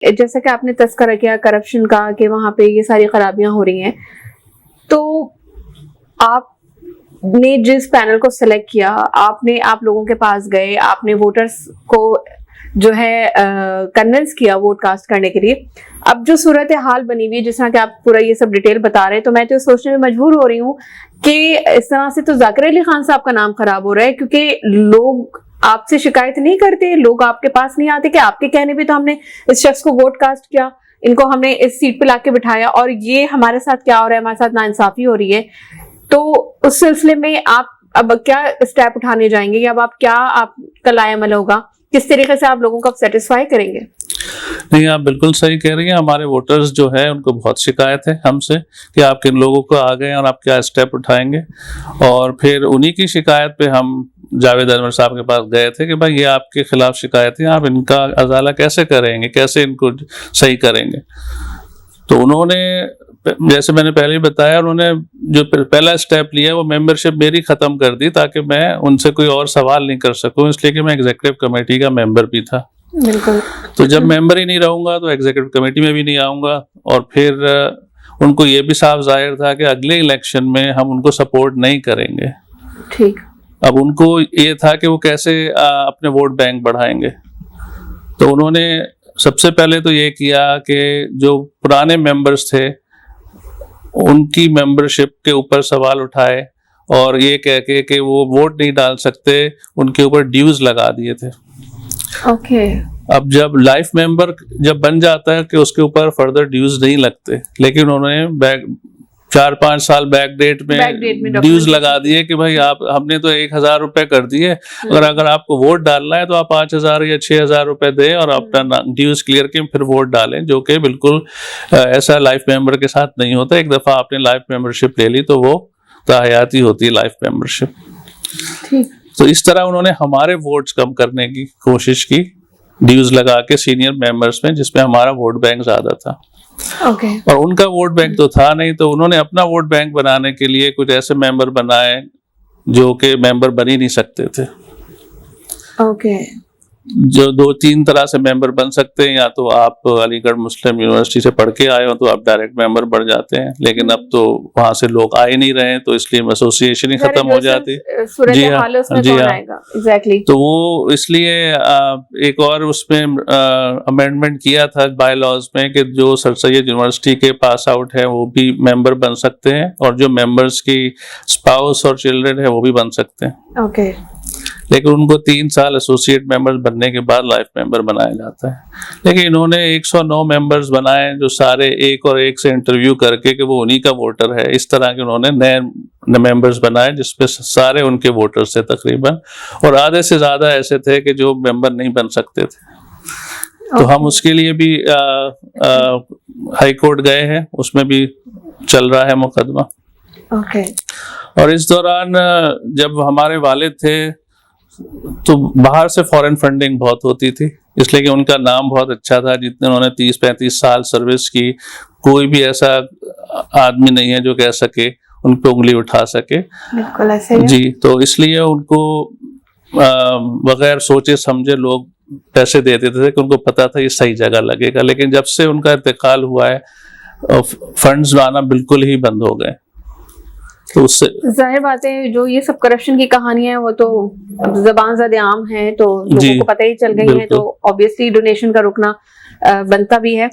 जैसा कि आपने तस्करा किया करप्शन का कि वहाँ पे ये सारी खराबियां हो रही हैं, तो आपने जिस पैनल को सेलेक्ट किया, आप लोगों के पास गए, आपने वोटर्स को जो है कन्विंस किया वोट कास्ट करने के लिए। अब जो सूरत हाल बनी हुई है, जिस तरह कि आप पूरा ये सब डिटेल बता रहे हैं, तो मैं तो सोचने में मजबूर हो रही हूँ कि इस तरह से तो जाकिर अली खान साहब का नाम खराब हो रहा है, क्योंकि लोग आपसे शिकायत नहीं करते, लोग आपके पास नहीं आते कि आपके कहने पे तो हमने इस शख्स को वोट कास्ट किया, इनको हमने इस सीट पे लाके बिठाया और ये हमारे साथ क्या हो रहा है, हमारे साथ नाइंसाफी हो रही है। तो उस सिलसिले में आप अब क्या स्टेप उठाने जाएंगे, या अब आप कल अमल होगा, किस तरीके से आप लोगों को सेटिस्फाई करेंगे? नहीं, आप बिल्कुल सही कह रही हैं। हमारे वोटर्स जो है उनको बहुत शिकायत है हमसे कि आप किन लोगों को आ गए और आप क्या स्टेप उठाएंगे, और फिर उन्हीं की शिकायत पे हम जावेद अनवर साहब के पास गए थे कि भाई ये आपके खिलाफ शिकायत है, आप इनका अजाला कैसे करेंगे, कैसे इनको सही करेंगे। तो उन्होंने, जैसे मैंने पहले ही बताया, उन्होंने जो पहला स्टेप लिया वो मेंबरशिप मेरी ख़त्म कर दी, ताकि मैं उनसे कोई और सवाल नहीं कर सकूं, इसलिए कि मैं एग्जीक्यूटिव कमेटी का मेंबर भी था। बिल्कुल। तो जब मेंबर ही नहीं रहूंगा तो एग्जीक्यूटिव कमेटी में भी नहीं आऊंगा, और फिर उनको ये भी साफ जाहिर था कि अगले इलेक्शन में हम उनको सपोर्ट नहीं करेंगे। ठीक। अब उनको ये था कि वो कैसे अपने वोट बैंक बढ़ाएंगे। तो उन्होंने सबसे पहले तो ये किया कि जो पुराने मेंबर्स थे उनकी मेंबरशिप के ऊपर सवाल उठाए, और ये कह के कि वो वोट नहीं डाल सकते, उनके ऊपर ड्यूज लगा दिए थे। ओके। अब जब लाइफ मेंबर जब बन जाता है कि उसके ऊपर फर्दर ड्यूज नहीं लगते, लेकिन उन्होंने 4-5 साल बैक डेट में ड्यूज लगा दिए कि भाई आप, हमने तो 1000 रुपए कर दिए, अगर आपको वोट डालना है तो आप 5000 या 6000 रुपए दें और अपना ड्यूज क्लियर के फिर वोट डालें, जो कि बिल्कुल ऐसा लाइफ मेंबर के साथ नहीं होता। एक दफा आपने लाइफ मेंबरशिप ले ली तो वो ताहयाती होती है लाइफ मेंबरशिप। तो इस तरह उन्होंने हमारे वोट्स कम करने की कोशिश की, ड्यूज लगा के सीनियर मेंबर्स में, जिसमें हमारा वोट बैंक ज्यादा था। और उनका वोट बैंक तो था नहीं, तो उन्होंने अपना वोट बैंक बनाने के लिए कुछ ऐसे मेंबर बनाए जो कि मेंबर बन ही नहीं सकते थे। जो 2-3 तरह से मेंबर बन सकते हैं, या तो आप अलीगढ़ मुस्लिम यूनिवर्सिटी से पढ़ के आए हो तो आप डायरेक्ट मेंबर बन जाते हैं, लेकिन अब तो वहां से लोग आ ही नहीं रहे हैं, तो इसलिए एसोसिएशन ही खत्म हो जाती। जी हाँ, जी हाँ, एग्जैक्टली। तो वो इसलिए एक और उसमें अमेंडमेंट किया था बाय लॉज में कि जो सर सैयद यूनिवर्सिटी के पास आउट है वो भी मेंबर बन सकते हैं, और जो मेंबर्स की स्पाउस और चिल्ड्रन है वो भी बन सकते हैं। ओके। लेकिन उनको 3 साल एसोसिएट मेंबर्स बनने के बाद लाइफ मेंबर बनाया जाता है। लेकिन इन्होंने 109 मेंबर्स बनाए जो सारे एक और एक से इंटरव्यू करके कि वो उन्हीं का वोटर है, इस तरह के उन्होंने नए मेंबर्स बनाए, जिसपे सारे उनके वोटर्स थे तकरीबन, और आधे से ज्यादा ऐसे थे कि जो मेंबर नहीं बन सकते थे। तो हम उसके लिए भी हाई कोर्ट गए हैं, उसमें भी चल रहा है मुकदमा। और इस दौरान जब हमारे वालिद थे तो बाहर से फॉरेन फंडिंग बहुत होती थी, इसलिए कि उनका नाम बहुत अच्छा था। जितने उन्होंने 30-35 साल सर्विस की, कोई भी ऐसा आदमी नहीं है जो कह सके, उन पे उंगली उठा सके। बिल्कुल ऐसे है। जी, तो इसलिए उनको बगैर सोचे समझे लोग पैसे दे देते थे कि उनको पता था ये सही जगह लगेगा। लेकिन जब से उनका इंतकाल हुआ है फंड्स आना बिल्कुल ही बंद हो गए। तो उससे जाहिर बात है जो ये सब करप्शन की कहानियां हैं वो तो ज़बान ज़द आम है, तो लोगों को पता ही चल गई है, तो ऑब्वियसली डोनेशन का रुकना बनता भी है।